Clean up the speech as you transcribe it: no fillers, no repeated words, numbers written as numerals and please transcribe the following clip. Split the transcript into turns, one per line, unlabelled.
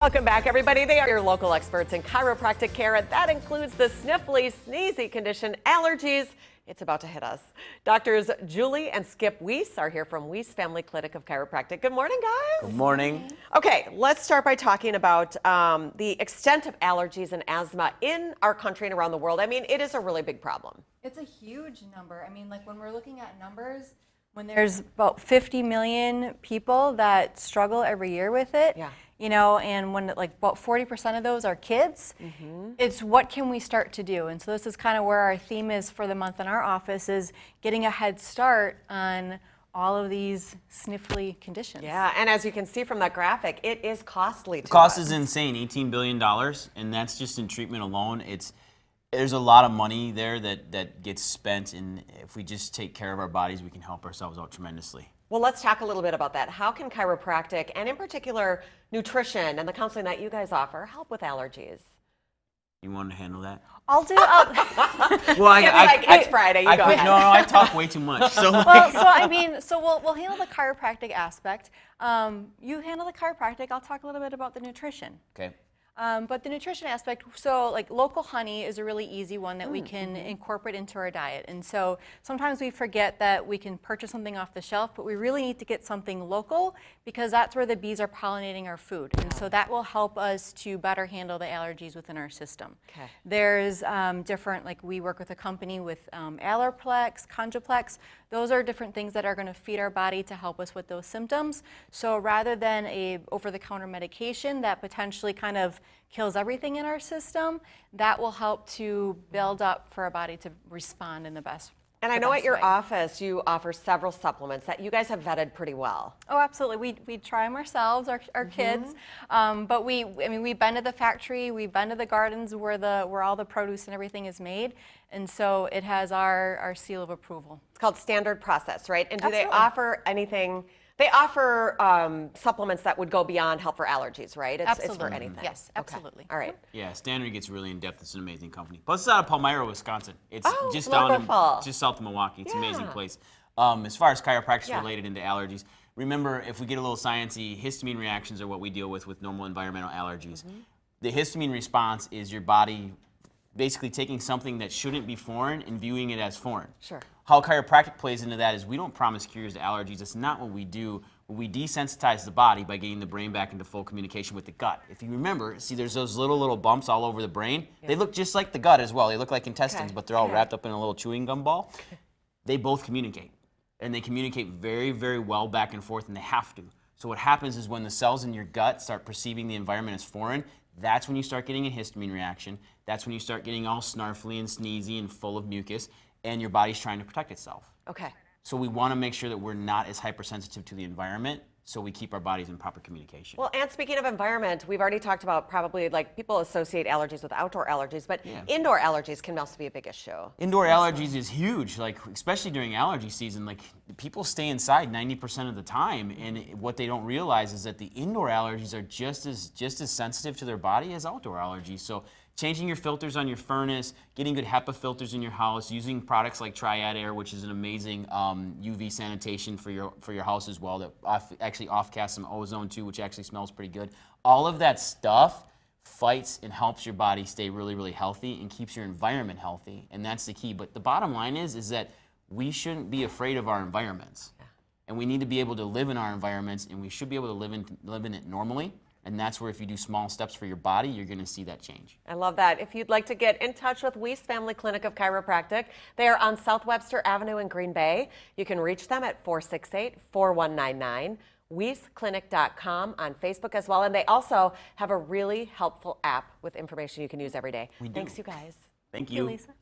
Welcome back, everybody. They are your local experts in chiropractic care, and that includes the sniffly, sneezy condition, allergies. It's about to hit us. Doctors Julie and Skip Wyss are here from Wyss Family Clinic of Chiropractic. Good morning, guys.
Good morning.
Okay, let's start by talking about the extent of allergies and asthma in our country and around the world. I mean, it is a really big problem.
It's a huge number. I mean, like when we're looking at numbers, when there's about 50 million people that struggle every year with it, you know, and when like about 40% of those are kids, it's what can we start to do? And so this is kind of where our theme is for the month in our office, is getting a head start on all of these sniffly conditions.
Yeah, and as you can see from that graphic, it is costly to
The cost
us.
is insane, $18 billion, and that's just in treatment alone. There's a lot of money there that gets spent, and if we just take care of our bodies, we can help ourselves out tremendously.
Well, let's talk a little bit about that. How can chiropractic, and in particular nutrition and the counseling that you guys offer, help with allergies?
You want to handle that?
I'll do.
Well,
it's Friday. You go ahead.
No, I talk way too much. So,
Well, so I mean, so we'll handle the chiropractic aspect. You handle the chiropractic. I'll talk a little bit about the nutrition.
okay.
But the nutrition aspect, so like local honey is a really easy one that we can incorporate into our diet. And so sometimes we forget that we can purchase something off the shelf, but we really need to get something local because that's where the bees are pollinating our food. And so that will help us to better handle the allergies within our system.
Okay.
There's different, like we work with a company with Allerplex, Conjuplex. Those are different things that are going to feed our body to help us with those symptoms. So rather than a over-the-counter medication that potentially kind of kills everything in our system, that will help to build up for our body to respond in the best.
And I know at your office you offer several supplements that you guys have vetted pretty well.
Oh, absolutely. We try them ourselves, our kids. But we've been to the factory, we've been to the gardens where all the produce and everything is made, and so it has our seal of approval.
It's called Standard Process, right? And do
Absolutely.
they offer anything? They offer supplements that would go beyond help for allergies, right? It's for anything.
Yes, absolutely.
All right.
Yeah, Standard gets really in depth. It's an amazing company. Plus, it's out of Palmyra, Wisconsin. It's just south of Milwaukee. It's an amazing place. As far as chiropractic related into allergies, remember, if we get a little sciencey, histamine reactions are what we deal with normal environmental allergies. The histamine response is your body basically taking something that shouldn't be foreign and viewing it as foreign.
Sure.
How chiropractic plays into that is we don't promise cures to allergies. That's not what we do. We desensitize the body by getting the brain back into full communication with the gut. If you remember, see there's those little bumps all over the brain. They look just like the gut as well. They look like intestines, but they're all wrapped up in a little chewing gum ball. They both communicate, and they communicate very, very well back and forth, and they have to. So what happens is when the cells in your gut start perceiving the environment as foreign, that's when you start getting a histamine reaction. That's when you start getting all snarfly and sneezy and full of mucus, and your body's trying to protect itself.
Okay.
So we want to make sure that we're not as hypersensitive to the environment, so we keep our bodies in proper communication.
Well, and speaking of environment, we've already talked about probably like people associate allergies with outdoor allergies, but indoor allergies can also be a big issue.
Indoor allergies is huge, like especially during allergy season. Like people stay inside 90% of the time, and what they don't realize is that the indoor allergies are just as sensitive to their body as outdoor allergies. So changing your filters on your furnace, getting good HEPA filters in your house, using products like Triad Air, which is an amazing UV sanitation for your house as well, that actually off-casts some ozone too, which actually smells pretty good. All of that stuff fights and helps your body stay really, really healthy and keeps your environment healthy, and that's the key. But the bottom line is that we shouldn't be afraid of our environments, and we need to be able to live in our environments, and we should be able to live in it normally. And that's where if you do small steps for your body, you're going to see that change.
I love that. If you'd like to get in touch with Wyss Family Clinic of Chiropractic, they are on South Webster Avenue in Green Bay. You can reach them at 468-4199, wyssclinic.com, on Facebook as well. And they also have a really helpful app with information you can use every day. Thanks, you guys.
Thank you.
Lisa.